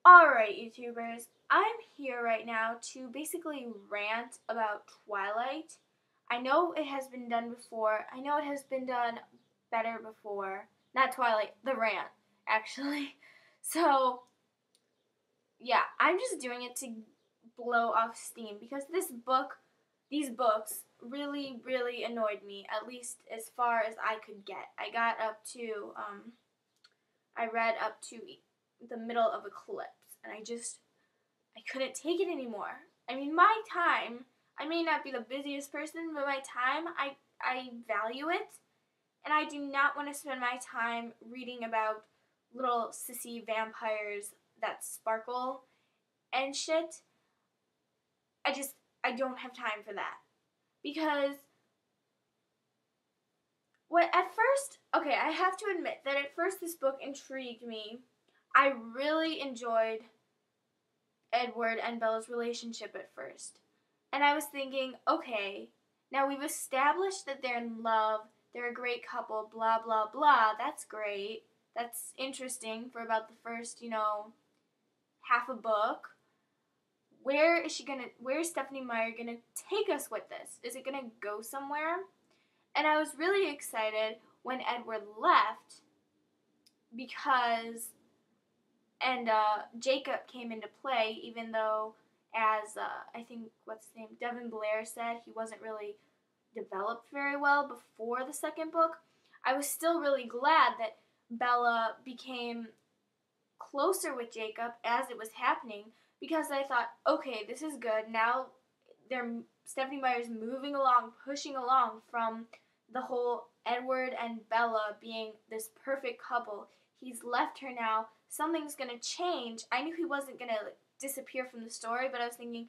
Alright, YouTubers, I'm here right now to basically rant about Twilight. I know it has been done before. I know it has been done better before. Not Twilight, the rant, actually. So, yeah, I'm just doing it to blow off steam because these books really, really annoyed me, at least as far as I could get. I read up to the middle of Eclipse, and I couldn't take it anymore. I mean, my time, I may not be the busiest person, but my time, I value it, and I do not want to spend my time reading about little sissy vampires that sparkle and shit. I don't have time for that. Because I have to admit that at first this book intrigued me. I really enjoyed Edward and Bella's relationship at first. And I was thinking, okay, now we've established that they're in love, they're a great couple, blah, blah, blah. That's great. That's interesting for about the first, half a book. Where is Stephenie Meyer gonna take us with this? Is it gonna go somewhere? And I was really excited when Edward left because Jacob came into play, even though, as I think Devin Blair said, he wasn't really developed very well before the second book. I was still really glad that Bella became closer with Jacob as it was happening, because I thought, okay, this is good. Now Stephenie Meyer's moving along, pushing along from the whole Edward and Bella being this perfect couple. He's left her now. Something's going to change. I knew he wasn't going to disappear from the story, but I was thinking,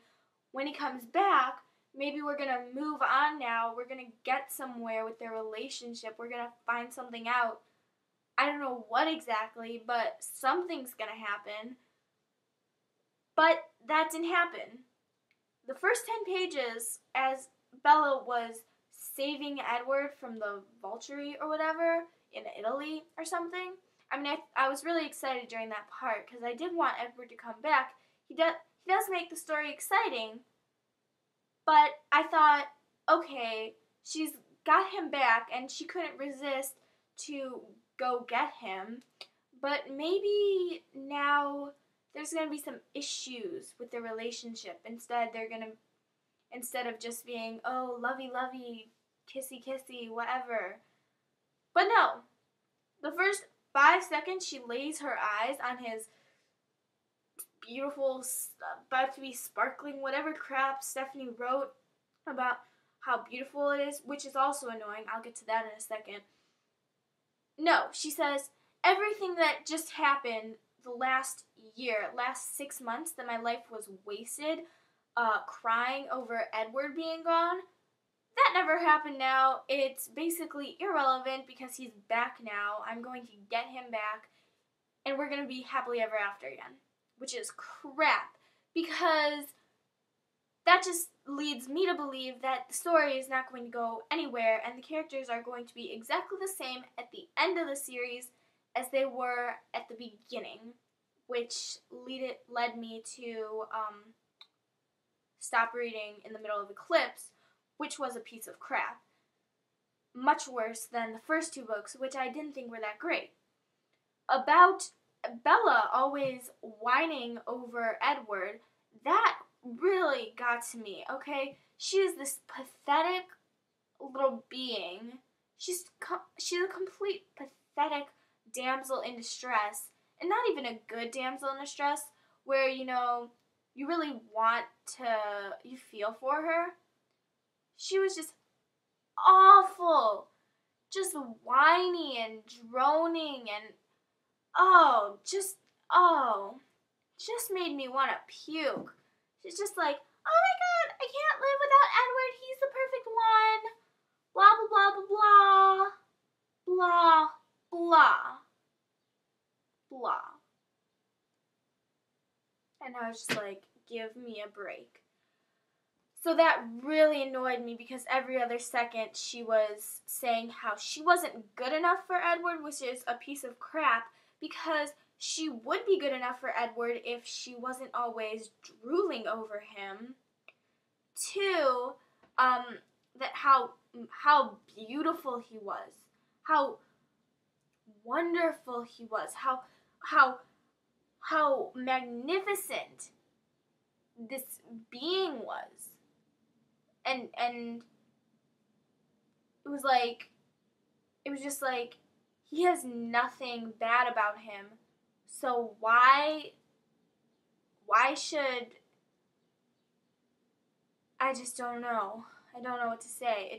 when he comes back, maybe we're going to move on now. We're going to get somewhere with their relationship. We're going to find something out. I don't know what exactly, but something's going to happen. But that didn't happen. The first 10 pages, as Bella was saving Edward from the Vulture or whatever in Italy or something, I was really excited during that part because I did want Edward to come back. He does make the story exciting, but I thought, okay, she's got him back and she couldn't resist to go get him, but maybe now there's going to be some issues with their relationship. Instead of just being, oh, lovey-lovey, kissy-kissy, whatever. But no. The first 5 seconds she lays her eyes on his beautiful, about to be sparkling, whatever crap Stephenie wrote about how beautiful it is, which is also annoying. I'll get to that in a second. No, she says, everything that just happened the last 6 months that my life was wasted, crying over Edward being gone, that never happened now. It's basically irrelevant because he's back now. I'm going to get him back, and we're going to be happily ever after again, which is crap, because that just leads me to believe that the story is not going to go anywhere, and the characters are going to be exactly the same at the end of the series as they were at the beginning, which led me to stop reading in the middle of Eclipse, which was a piece of crap. Much worse than the first 2 books, which I didn't think were that great. About Bella always whining over Edward, that really got to me, okay? She is this pathetic little being. She's a complete pathetic damsel in distress, and not even a good damsel in distress, where, you really you feel for her. She was just awful, just whiny and droning, and just made me want to puke. She's just like, oh my god, I can't live without Edward, he's the perfect one, blah, blah, blah, blah, blah, blah, blah. And I was just like, give me a break. So that really annoyed me because every other second she was saying how she wasn't good enough for Edward, which is a piece of crap, because she would be good enough for Edward if she wasn't always drooling over him. 2, that how beautiful he was, how wonderful he was, how magnificent this being was. And it was just like he has nothing bad about him. So why should I just don't know. I don't know what to say.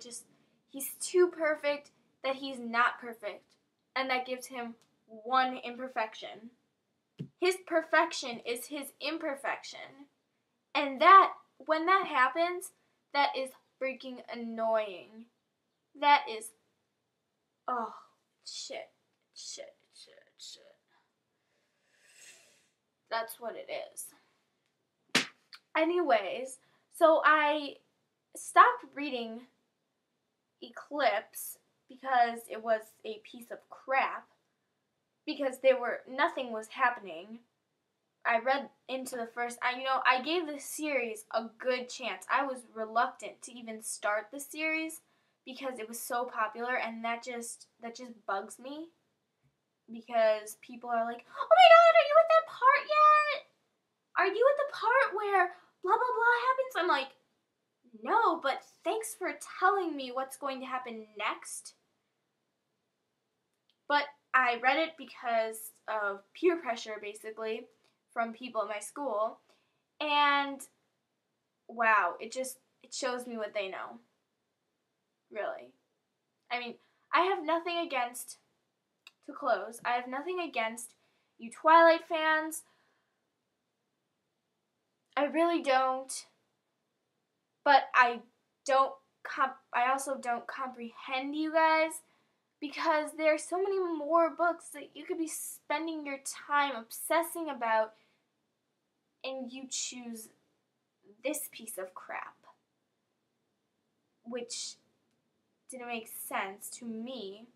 He's too perfect that he's not perfect. And that gives him one imperfection. His perfection is his imperfection. And when that happens, that is freaking annoying. That is, oh, shit. That's what it is. Anyways, so I stopped reading Eclipse because it was a piece of crap, because nothing was happening. I read into the first, I gave the series a good chance. I was reluctant to even start the series because it was so popular, and that just bugs me, because people are like, oh my god, are you at that part yet? Are you at the part where blah blah blah happens? I'm like, no, but thanks for telling me what's going to happen next. But I read it because of peer pressure, basically, from people at my school. And wow, it shows me what they know. Really. I mean, I have nothing against, to close, I have nothing against you Twilight fans. I really don't. But I also don't comprehend you guys, because there are so many more books that you could be spending your time obsessing about, and you choose this piece of crap, which didn't make sense to me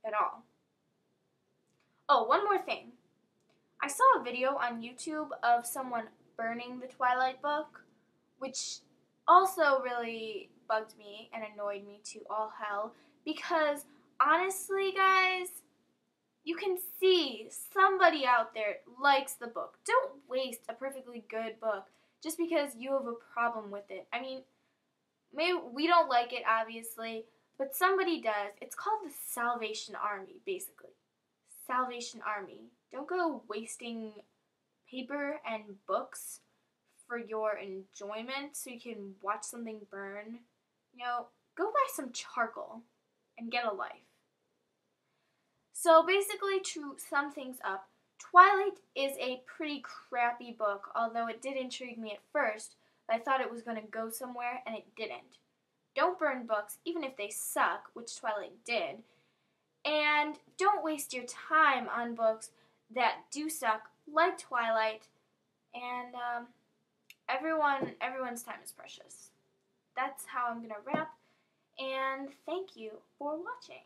at all. Oh, one more thing. I saw a video on YouTube of someone burning the Twilight book, which also really bugged me and annoyed me to all hell, because honestly, guys, you can see somebody out there likes the book. Don't waste a perfectly good book just because you have a problem with it. I mean, maybe we don't like it, obviously, but somebody does. It's called the Salvation Army, basically. Salvation Army. Don't go wasting paper and books for your enjoyment so you can watch something burn. Go buy some charcoal and get a life. So basically, to sum things up, Twilight is a pretty crappy book, although it did intrigue me at first, but I thought it was going to go somewhere, and it didn't. Don't burn books, even if they suck, which Twilight did, and don't waste your time on books that do suck, like Twilight, and everyone's time is precious. That's how I'm going to wrap, and thank you for watching.